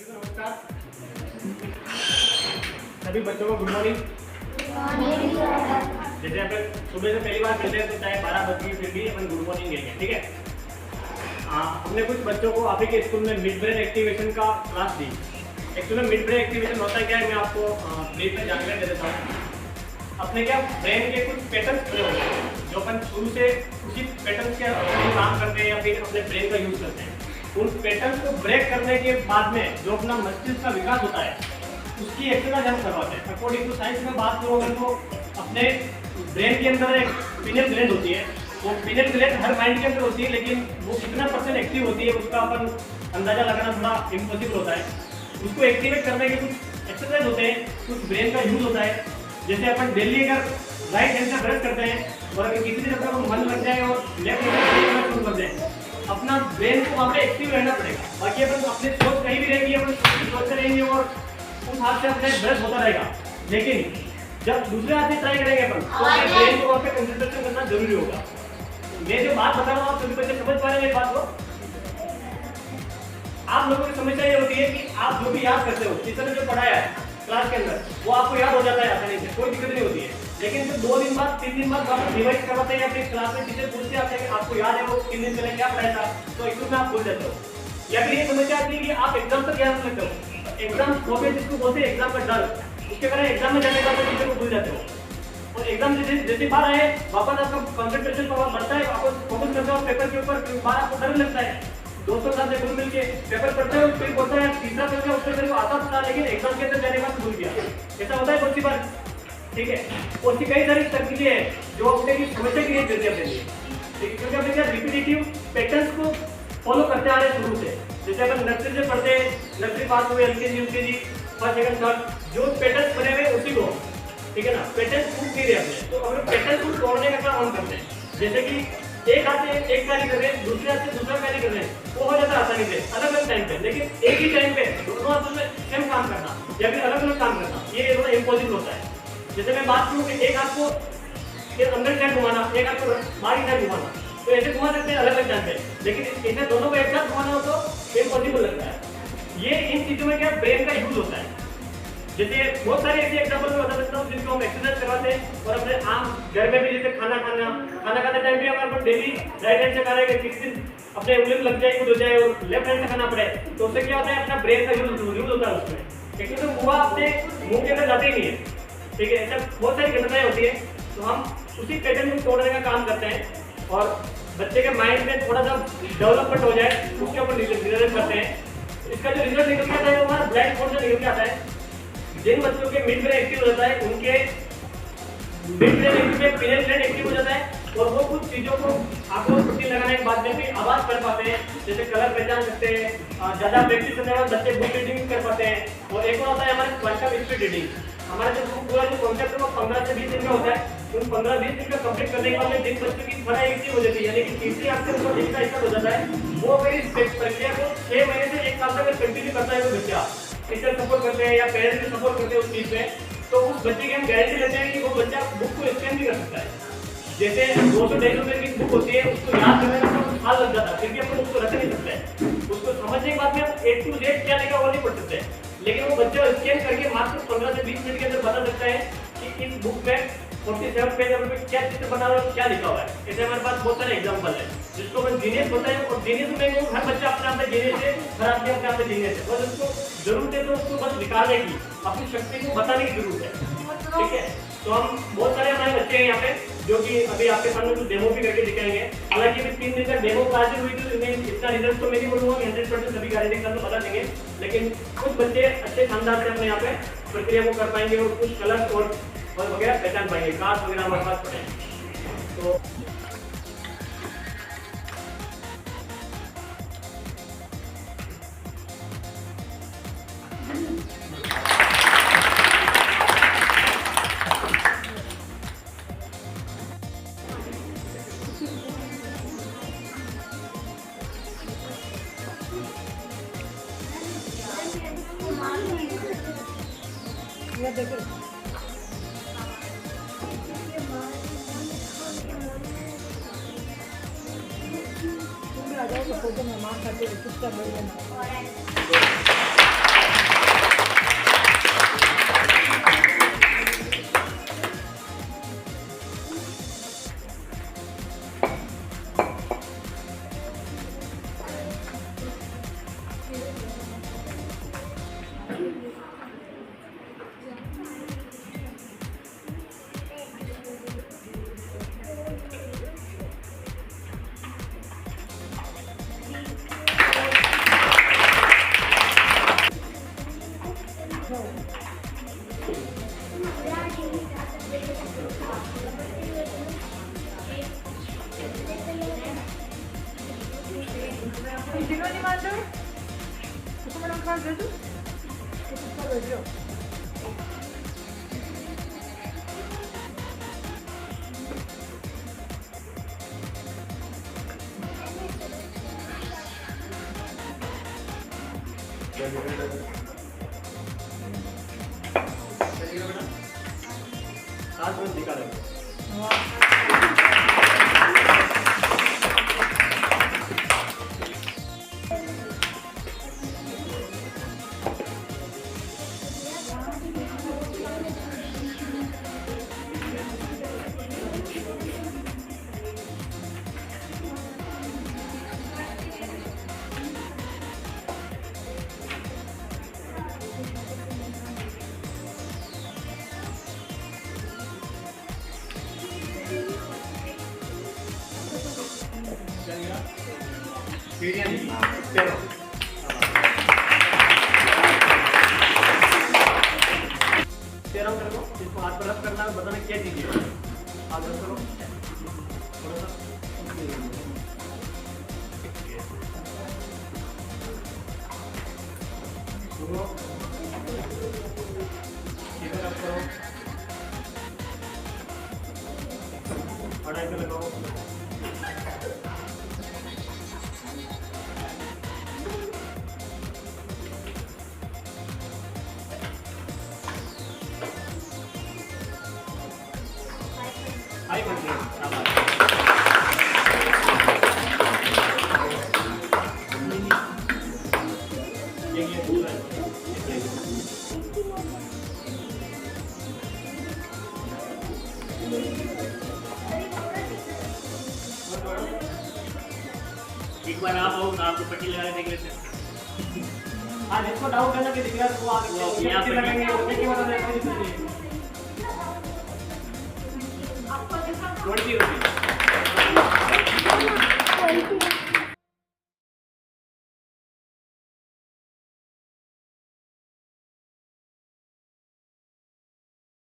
नमस्कार सभी बच्चों को गुड मॉर्निंग। जैसे अपन सुबह से पहली बार मिलते हैं तो चाहे 12 बज गई फिर भी अपन गुड मॉर्निंग कहेंगे, ठीक है। हमने कुछ बच्चों को आप ही के स्कूल में मिड ब्रेन एक्टिवेशन का क्लास दी। एक्चुअली मिड ब्रेन एक्टिवेशन होता क्या है, मैं आपको ब्रीफ में जानकारी दे देता हूँ। अपने क्या ब्रेन के कुछ पैटर्न्स बने होते हैं जो अपन शुरू से उसी पैटर्न्स के काम करते हैं या फिर अपने ब्रेन का यूज करते हैं। उन पैटर्न्स को ब्रेक करने के बाद में जो अपना मस्तिष्क का विकास होता है उसकी एक्सरसाइज हम करवाते हैं। अकॉर्डिंग टू साइंस में बात करो अगर तो अपने ब्रेन के अंदर एक पिनियल ग्लैंड होती है। वो पिनियल ग्लैंड हर माइंड के अंदर होती है, लेकिन वो कितना % एक्टिव होती है उसका अपन अंदाजा लगाना थोड़ा इम्पॉसिबल होता है। उसको एक्टिवेट करने के कुछ एक्सरसाइज होते हैं, कुछ ब्रेन का यूज होता है। जैसे अपन डेली अगर राइट हैंड से ब्रश करते हैं और अगर किसी जगह को मन लग जाए और लेफ्ट हैंड से शुरू कर दें, अपना ब्रेन को वहाँ पे एक्टिव रहना पड़ेगा। बाकी अपन अपने सोच कहीं भी रहेगी, अपन सोचते रहेंगे और उस हाथ से अपने ब्रश होता रहेगा। लेकिन जब दूसरे हाथ से ट्राई करेंगे अपन तो अपने ब्रेन को वहाँ पे कंसंट्रेशन करना जरूरी होगा। मैं जो बात बता रहा हूँ आप सभी बच्चे समझ पा रहे हैं मेरी बात को। आप लोगों की समस्या ये होती है कि आप जो भी याद करते हो, टीचर ने जो पढ़ाया है क्लास के अंदर, वो आपको याद हो जाता है आसानी से, कोई दिक्कत नहीं होती है। लेकिन फिर 2 दिन बाद 3 दिन बाद वापस रिवाइज करवाते हैं या फिर क्लास में टीचर पूछते आते हैं कि आपको याद है वो 3 दिन पहले क्या पढ़ाया था, तो इसमें आप भूल जाते हो। या फिर ये समस्या आती है कि आप एग्जाम तक याद रखते हो, एग्जाम कॉपी जिसको बोलते हैं एग्जाम का डर, उसके कारण एग्जाम में जाने के बाद टीचर को भूल जाते हो। और एग्जाम जैसे बार आए वापस आपका कंसंट्रेशन पावर बढ़ता है, वापस फोकस करते हो पेपर के ऊपर, बार आपको डर लगता है। दोस्तों साथ में मिल के पेपर पढ़ते हो, फिर बोलता है तीसरा पेपर उससे मेरे को आता था लेकिन एग्जाम के अंदर जाने के बाद भूल गया। ऐसा होता है बहुत सी बार, ठीक है। और उसकी कई सारी तकनीकें हैं जो अपने की समस्या क्रिएट करती है अपने लिए, ठीक है। क्योंकि अपने क्या रिपीटेटिव पैटर्न्स को फॉलो करते आ रहे हैं शुरू से। जैसे अपन नर्सरी से पढ़ते हैं, नर्सरी पास हुए, LKG UKG first second third, जो पैटर्न्स बने हुए उसी को, ठीक है ना, पैटर्न छूट नहीं रहे अपने। तो अगर पैटर्न को तोड़ने का काम हम करते हैं, जैसे कि एक हाथ से एक कार्य कर रहे हैं, दूसरे हाथ से दूसरा कार्य कर रहे हैं, वो हो जाता है आसानी से अलग अलग टाइम पे। लेकिन एक ही टाइम पे दोनों हाथों में सेम काम करना या फिर अलग अलग काम करना, ये थोड़ा इम्पॉसिबल होता है। जैसे मैं बात करूँ कि एक हाथ को अंदर साइड घुमाना, एक हाथ को बाहरी साइड घुमाना, तो ऐसे घुमा सकते हैं अलग अलग टाइम पे। लेकिन इन्हें दोनों को एक साथ घुमाना हो तो इम्पॉसिबल लगता है। ये इन चीजों में क्या ब्रेन का यूज होता है। जैसे बहुत सारे ऐसे एग्जांपल मैं बता सकता हूँ जिनको हम एक्सरसाइज करवाते हैं और अपने आम घर में भी, जैसे खाना खाने टाइम भी हमारे को डेली राइट हैंड से खा रहे हैं, किस दिन अपने उंगली लग जाए कुछ हो जाए और लेफ्ट हैंड से खाना पड़े, तो उससे क्या होता है अपना ब्रेन का यूज होता है उसमें। लेकिन तो मुँह अपने मुंह के अंदर जाते ही नहीं है, ठीक है। ऐसा बहुत सारी घटनाएं होती है। तो हम उसी पैटर्न को तोड़ने का काम करते हैं और बच्चे के माइंड में थोड़ा सा डेवलपमेंट हो जाए उसके ऊपर रिजल्ट करते हैं। इसका जो रिजल्ट निकल के आता है वो हमारा ब्लैक बोर्ड से निकल के आता है। जिन बच्चों के मिड ब्रेन एक्टिव हो जाता है उनके मिड ब्रेन में पिनियल ग्लैंड एक्टिव हो जाता है और वो कुछ चीजों को आंखों में पट्टी लगाने के बाद में भी आवाज कर पाते हैं, जैसे कलर पहचान सकते हैं। ज्यादा प्रैक्टिस करने के बाद बच्चे बुक रीडिंग कर पाते हैं। और एक और होता है हमारे क्वांटम स्पीड रीडिंग। हमारा जो पूरा जो कॉन्सेप्ट है वो 15 से 20 दिन का होता है। उन 15-20 दिन का कंप्लीट करने के बाद में जिन बच्चों की पढ़ाई एक्टिव हो जाती है, यानी कि तीसरी आपसे ऊपर जिसका स्टार्ट हो जाता है, वो अगर इस प्रक्रिया को 6 महीने से 1 साल तक कंटिन्यू करता है वो बच्चा, टीचर सपोर्ट करते हैं या पेरेंट्स भी सपोर्ट करते हैं उस चीज में, तो उस बच्चे की हम गारंटी लेते हैं कि वो बच्चा बुक को स्कैन भी कर सकता है। जैसे 200-250 रुपए की बुक होती है, उसको याद करने में कुछ साल लग जाता है, फिर भी अपन उसको रख नहीं सकते। उसको समझने के बाद में हम A to Z क्या लिखा वो नहीं पढ़ सकते, लेकिन वो बच्चा स्कैन करके मात्र 15 से 20 मिनट के अंदर बता सकता है कि इस बुक में 47 पेज पर क्या चित्र बना हुआ है, क्या लिखा हुआ है। ऐसे हमारे पास बहुत सारे एग्जांपल है जिसको हम जीनियस बोलते हैं। और जीनियस में हर बच्चा अपने आप में जीनियस है, हर आदमी अपने आप में जीनियस है। बस उसको जरूरत है तो उसको बस निकालने की, अपनी शक्ति को बताने की जरूरत है, ठीक है। तो हम बहुत सारे हमारे बच्चे हैं यहाँ पे जो कि अभी आपके सामने कुछ डेमो भी करके दिखाएंगे। हालांकि अभी 3 दिन का डेमो क्लास हुई तो इतना रिजल्ट तो मैं नहीं बोलूँगा 100% सभी गारंटी का तो बता देंगे, लेकिन कुछ बच्चे अच्छे शानदार से अपने यहाँ पे प्रक्रिया को कर पाएंगे और कुछ कलर और वगैरह पहचान पाएंगे, कार्ड वगैरह हमारे पास पड़े हैं। तो देखो तुम आ जाओ तो फोटो में मार करके चुपचाप बैठ जाना। Sinônimo Gusto mo ng card dito? Gusto sa radio. सात मिनट निकालो सीढ़ियाँ चलो तेरह कर लो इसको हाथ पर रब करना है बताना क्या चीज़ है हाथ रब करो थोड़ा सा सुनो इधर रब करो पढ़ाई पे लगाओ हाई बन एक बार आप आओ आपको पट्टी लगा के देख लेते हैं हाँ जिसको डाउट है ना कि दिख रहा है वो आगे यहाँ पे लगेंगे एक ही बार थोड़ी सी होती है